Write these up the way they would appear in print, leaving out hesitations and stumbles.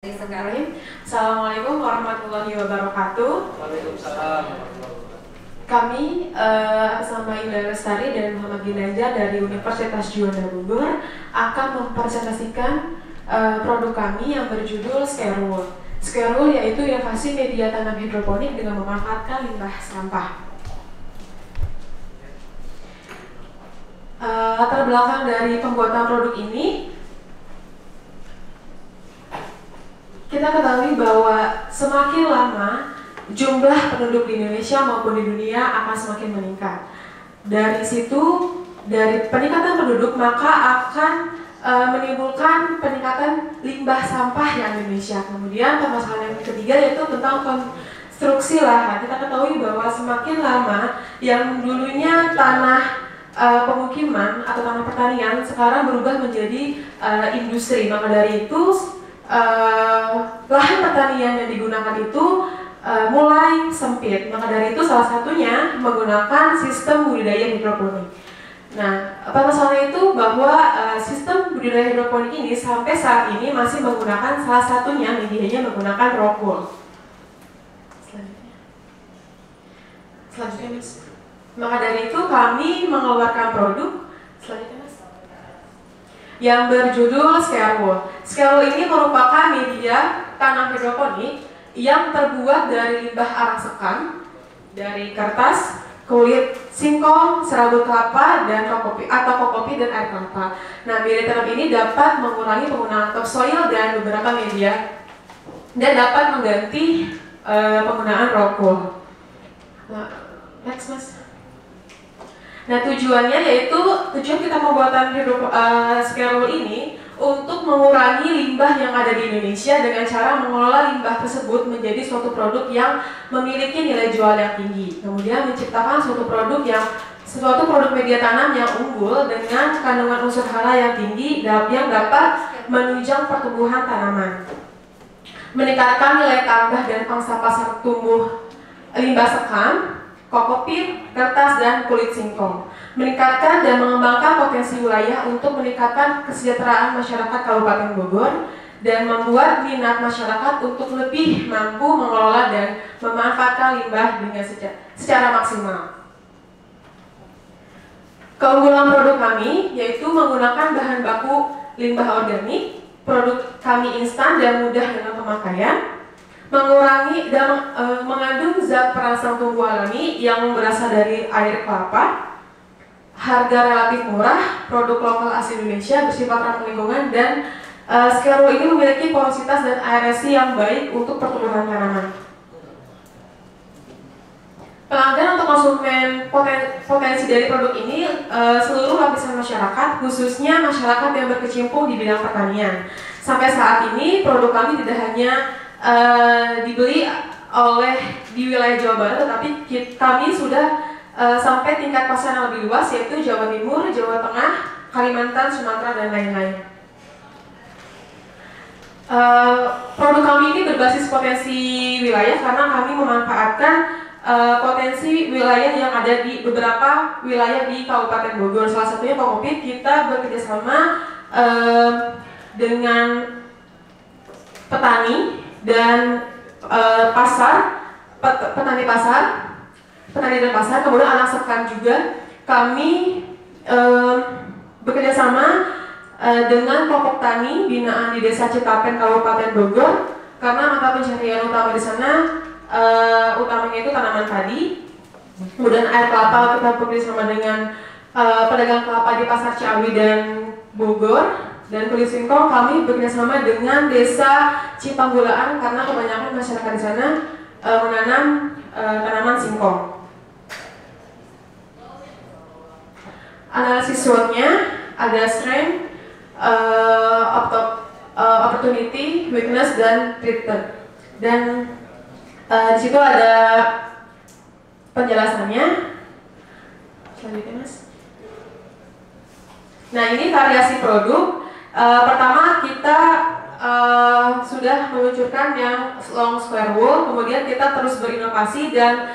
Assalamualaikum warahmatullahi wabarakatuh. Waalaikumsalam. Kami atas nama Indah Lestari dan Muhammad Ginanjar dari Universitas Juanda Bogor akan mempresentasikan produk kami yang berjudul Squarewool. Squarewool yaitu inovasi media tanam hidroponik dengan memanfaatkan limbah sampah. Latar belakang dari pembuatan produk ini, kita ketahui bahwa semakin lama jumlah penduduk di Indonesia maupun di dunia akan semakin meningkat. Dari situ, dari peningkatan penduduk maka akan menimbulkan peningkatan limbah sampah yang Indonesia. Kemudian permasalahan yang ketiga yaitu tentang konstruksi lahan. Kita ketahui bahwa semakin lama yang dulunya tanah pemukiman atau tanah pertanian sekarang berubah menjadi industri. Maka dari itu lahan pertanian yang digunakan itu mulai sempit. Maka dari itu salah satunya menggunakan sistem budidaya hidroponik. Nah, permasalahan itu bahwa sistem budidaya hidroponik ini sampai saat ini masih menggunakan salah satunya medianya menggunakan rock wool. Selanjutnya, Mas. Maka dari itu kami mengeluarkan produk selanjutnya, Mas, yang berjudul Squarewool. Squarewool ini merupakan media tanam hidroponik yang terbuat dari limbah arang sekam, dari kertas, kulit singkong, serabut kelapa, dan kokopi dan air kelapa. Nah, media tanam ini dapat mengurangi penggunaan topsoil dan beberapa media dan dapat mengganti penggunaan rock wool. Nah, next, Mas. Nah, tujuan kita pembuatan Squarewool ini untuk mengurangi limbah yang ada di Indonesia dengan cara mengelola limbah tersebut menjadi suatu produk yang memiliki nilai jual yang tinggi. Kemudian menciptakan suatu produk media tanam yang unggul dengan kandungan unsur hara yang tinggi yang dapat menunjang pertumbuhan tanaman. Meningkatkan nilai tambah dan pangsa pasar tumbuh limbah sekam, kokopit, kertas, dan kulit singkong. Meningkatkan dan mengembangkan potensi wilayah untuk meningkatkan kesejahteraan masyarakat Kabupaten Bogor dan membuat minat masyarakat untuk lebih mampu mengelola dan memanfaatkan limbah dengan secara maksimal. Keunggulan produk kami yaitu menggunakan bahan baku limbah organik, produk kami instan dan mudah dengan pemakaian, mengurangi dan mengandung zat perangsang tumbuh alami yang berasal dari air kelapa, harga relatif murah, produk lokal asli Indonesia, bersifat ramah lingkungan, dan Squarewool ini memiliki porositas dan aerasi yang baik untuk pertumbuhan tanaman. Pelanggan untuk konsumen potensi dari produk ini seluruh lapisan masyarakat, khususnya masyarakat yang berkecimpung di bidang pertanian. Sampai saat ini produk kami tidak hanya dibeli di wilayah Jawa Barat, tetapi kami sudah sampai tingkat pasar yang lebih luas, yaitu Jawa Timur, Jawa Tengah, Kalimantan, Sumatera, dan lain-lain. Produk kami ini berbasis potensi wilayah karena kami memanfaatkan potensi wilayah yang ada di beberapa wilayah di Kabupaten Bogor. Salah satunya Kokopit, kita bekerjasama dengan petani dan petani dan pasar, kemudian anak sekam juga. Kami bekerjasama dengan kelompok tani binaan di Desa Citapen, Kabupaten Bogor, karena mata pencaharian utama di sana utamanya itu tanaman padi. Kemudian air kelapa, kita bekerjasama dengan pedagang kelapa di Pasar Ciawi dan Bogor. Dan kulit singkong kami bekerjasama dengan Desa Cipanggulaan karena kebanyakan masyarakat di sana menanam tanaman singkong. Analisis SWOT-nya ada strength, opportunity, weakness, dan threat. Dan di situ ada penjelasannya. Selanjutnya, Mas. Nah, ini variasi produk. Pertama kita sudah meluncurkan yang long Squarewool, kemudian kita terus berinovasi dan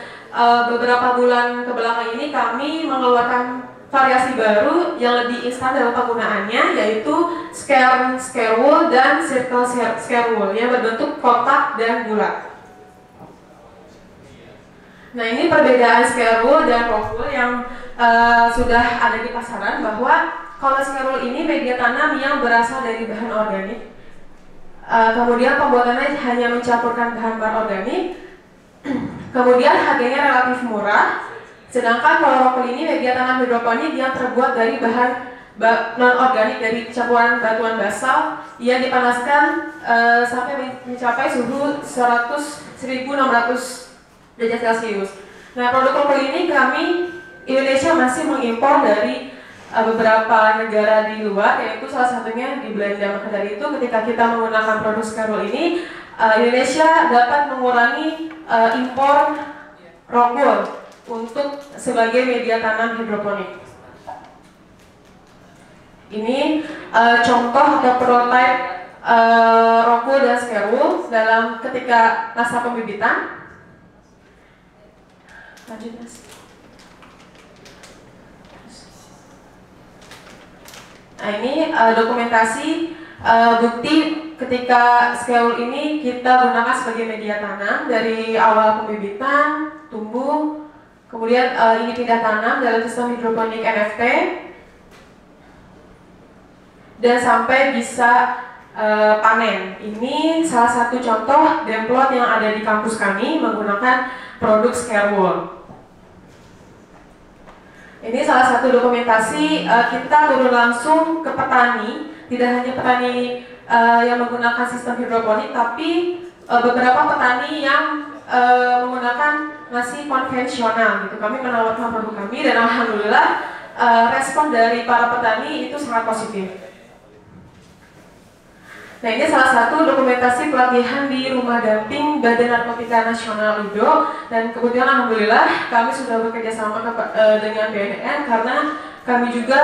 beberapa bulan kebelakang ini kami mengeluarkan variasi baru yang lebih instan dalam penggunaannya, yaitu square wool dan circle square wool yang berbentuk kotak dan bulat. Nah, ini perbedaan square wool dan rock wool yang sudah ada di pasaran, bahwa kalau square wool ini media tanam yang berasal dari bahan organik. Kemudian pembuatannya hanya mencampurkan bahan-bahan organik. Kemudian harganya relatif murah. Sedangkan kalau rock wool ini media tanam hidroponik yang terbuat dari bahan non-organik, dari campuran batuan basal yang dipanaskan sampai mencapai suhu 1600 derajat Celcius. Nah, produk rock wool ini Indonesia masih mengimpor dari beberapa negara di luar, yaitu salah satunya di Belanda. Maka dari itu, ketika kita menggunakan produk square wool ini, Indonesia dapat mengurangi impor rock wool untuk sebagai media tanam hidroponik. Ini contoh atau prototipe rock wool dan square wool dalam ketika masa pembibitan. Lanjut, Mas. Nah, ini dokumentasi bukti ketika square wool ini kita gunakan sebagai media tanam dari awal pembibitan, tumbuh, kemudian ini pindah tanam dalam sistem hidroponik NFT, dan sampai bisa panen. Ini salah satu contoh demplot yang ada di kampus kami menggunakan produk square wool. Ini salah satu dokumentasi kita turun langsung ke petani, tidak hanya petani yang menggunakan sistem hidroponik, tapi beberapa petani yang menggunakan masih konvensional gitu. Kami menawarkan produk kami dan alhamdulillah respon dari para petani itu sangat positif. Nah, ini salah satu dokumentasi pelatihan di Rumah Damping Badan Narkotika Nasional IDO, dan kemudian alhamdulillah kami sudah bekerja sama dengan BNN karena kami juga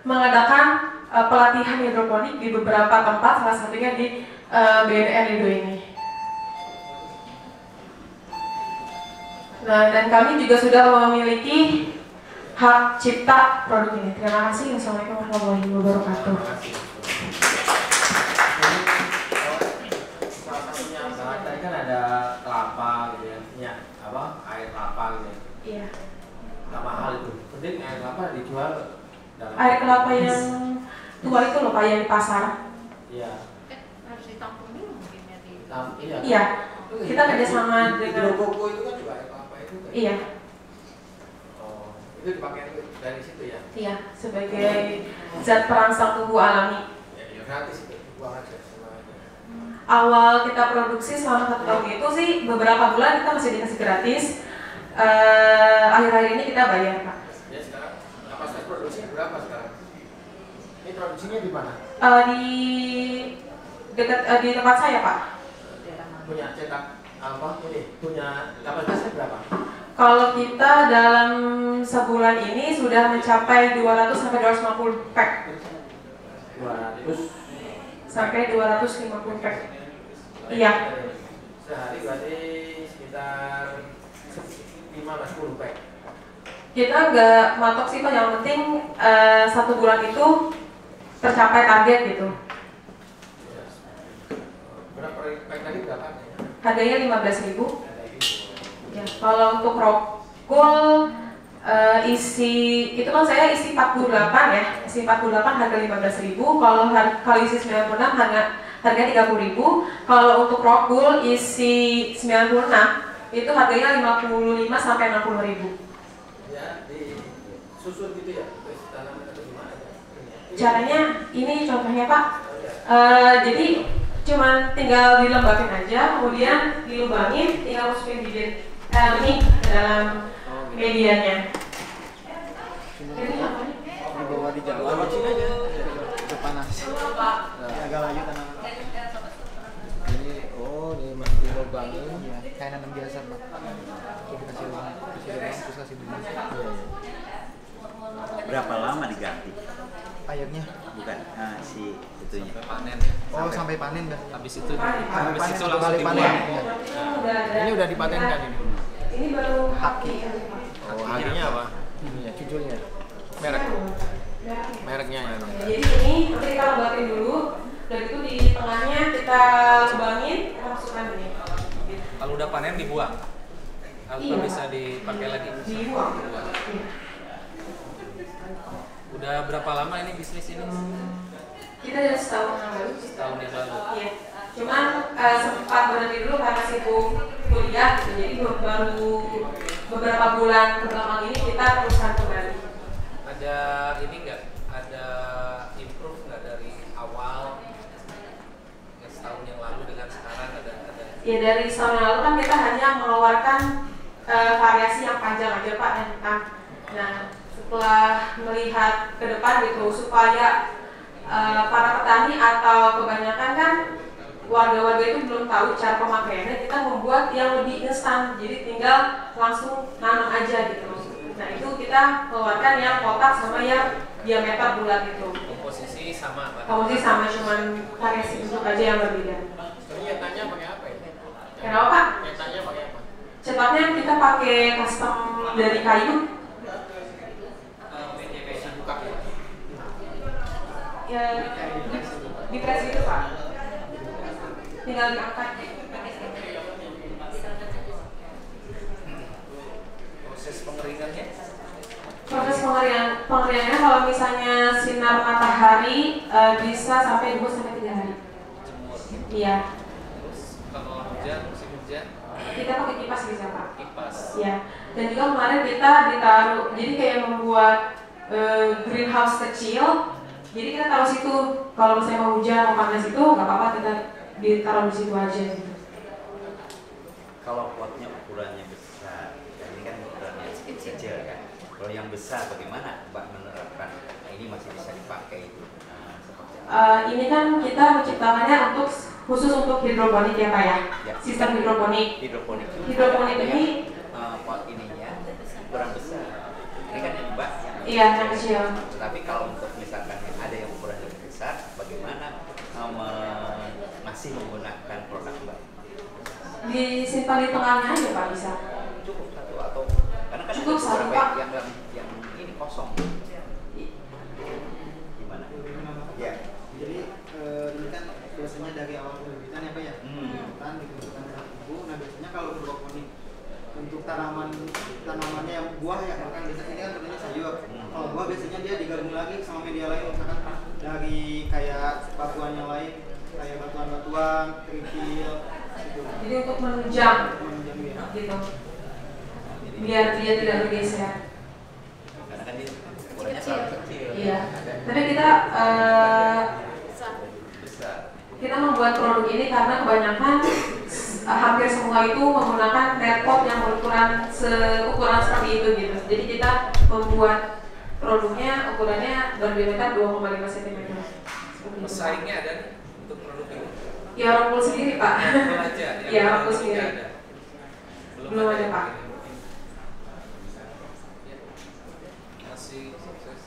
mengadakan pelatihan hidroponik di beberapa tempat, salah satunya di BNN IDO ini. Nah, dan kami juga sudah memiliki hak cipta produk ini. Terima kasih. Wassalamualaikum warahmatullahi wabarakatuh. Tadi kan ada kelapa gitu ya, air kelapa gitu ya. Iya. Nggak mahal itu. Mending air kelapa dijual dalam air kelapa yang tua itu loh Pak, yang di pasar. Iya. Harus ditampung dulu mungkin ya di. Iya. Iya. Kita kerjasama dengan. Hidrokoko itu kan juga air kelapa itu. Kan? Iya. Oh, itu dipakai dari situ ya? Iya, sebagai zat perangsang tubuh alami. Ya gratis itu, buang aja sama aja. Awal kita produksi selama 1 tahun itu sih beberapa bulan kita masih dikasih gratis. Akhir-akhir ini kita bayar Pak. Ya sekarang kapasitas produksi berapa sekarang? Ini produksinya di mana? Di dekat di tempat saya Pak. Punya cetak apa ini? Punya kapasitasnya berapa? Kalau kita dalam sebulan ini sudah mencapai 200 sampai 250 pack. 200 Sampai 250 pack. Iya. Sehari berarti sekitar 5-10 pack. Kita nggak matok sih Pak, yang penting 1 bulan itu tercapai target gitu. Berapa pack tadi berapa? Harganya 15.000. Ya, kalau untuk rockwool isi itu kan saya isi 48 ya, isi 48 harga 15.000. Kalau isi 96 harga 30.000. Kalau untuk rockwool isi 96 itu harganya 55 sampai 60.000. Ya, disusun gitu ya, terus tanaman atau gimana? Caranya ini contohnya Pak. Jadi cuman tinggal dilembabin aja, kemudian dilubangin, tinggal masukin bibit benih ke dalam medianya. Ini apa nih? Dibawa di jalan udah panas. Agak lanjut tanaman. Ini masih dilubangin ya, kayak nanam biasa Pak. Coba kasih lubang terus kasih bibit. Berapa lama diganti? Airnya Bukan si itunya. Panen ya. sampai panen dah. Habis itu Panen langsung kali panen. dibuang. Ini udah dipatenkan ini. Ini baru haki. Oh, akhirnya apa? Ini ya cuci munculnya. Merek. Merek. Mereknya ya. Jadi ini nanti kita buatin dulu, dan itu di tengahnya kita lubangin, kita masukkan ini. Kalau udah panen dibuang. Atau Iya. bisa dipakai lagi. Dibuang. Dibuang. Iya. Udah berapa lama ini bisnis ini? Kita dari setahun yang lalu. Setahun yang lalu. Iya. Cuman sempat berhenti dulu karena sibuk kuliah gitu. Jadi baru beberapa bulan kebelakang ini kita teruskan kembali. Ada ini nggak? Ada improve nggak dari awal ya, setahun yang lalu dengan sekarang ada? Ya dari setahun yang lalu kan kita hanya mengeluarkan variasi yang panjang aja Pak dan nah setelah melihat ke depan gitu supaya para petani atau kebanyakan kan warga-warga itu belum tahu cara pemakaiannya, kita membuat yang lebih instan, jadi tinggal langsung nanam aja gitu. Nah itu kita keluarkan yang kotak sama yang diameter bulat itu. Komposisi sama Pak? Komposisi sama, cuman variasi bentuk aja yang berbeda. Cetaknya pakai apa ya? Kenapa Pak? Cetaknya pakai apa? Cetaknya kita pakai custom dari kayu. Buka ya? Ya di press gitu Pak. Tinggal diangkat. Proses pengeringannya? Proses pengeringannya kalau misalnya sinar matahari bisa sampai 2 sampai 3 hari. Jemur. Iya. Terus kalau hujan, musim hujan, Kita pakai kipas bisa Pak. kipas. Iya. Dan juga kemarin kita ditaruh, jadi kayak membuat greenhouse kecil. Jadi kita taruh situ. Kalau misalnya mau hujan, mau panas itu nggak apa-apa, kita ditaruh di situ aja. Gitu. Kalau potnya ukurannya besar, ini kan ukurannya kecil kan. Kalau yang besar bagaimana Mbak menerapkan? Nah, ini masih bisa dipakai itu. Nah, seperti apa? Ini kan kita menciptakannya untuk khusus untuk hidroponik ya Pak ya. Ya. Sistem hidroponik. Hidroponik. Hidroponik ini pot ininya ukuran besar. Ini kan yang Mbak iya yang kecil. Tapi kalau untuk misalkan ada yang ukuran lebih besar, bagaimana masih menggunakan produk Mbak? Disimpan di tengahnya aja Pak bisa. Cukup satu atau karena kan Cukup ada satu, beberapa Pak. yang ini kosong. Gimana? Ya. Jadi ini kan biasanya dari awal pembibitan ya Pak ya. Pembibitan dibentukkan dengan ibu. Nah biasanya kalau hidroponik untuk tanamannya yang buah ya kan biasanya ini kan bentuknya sayur. Kalau buah biasanya dia digabung lagi sama media lain misalkan dari kayak batuan yang lain kayak batuan-batuan, kerikil gitu. Jadi untuk menunjang Menunjang ya. gitu. Biar dia tidak bergeser. Karena kan ini ukurannya terlalu kecil. Iya. Tapi kita Besar. kita membuat produk ini karena kebanyakan hampir semua itu menggunakan netpot yang ukuran seperti itu gitu. Jadi kita membuat produknya ukurannya berdiameter 2,5 cm. Pesaingnya ada nih untuk produk ini? Ya Rompul sendiri Pak. Rompul aja? Iya Rompul belum sendiri. ada? Belum ada Pak. Ya. Masih sukses.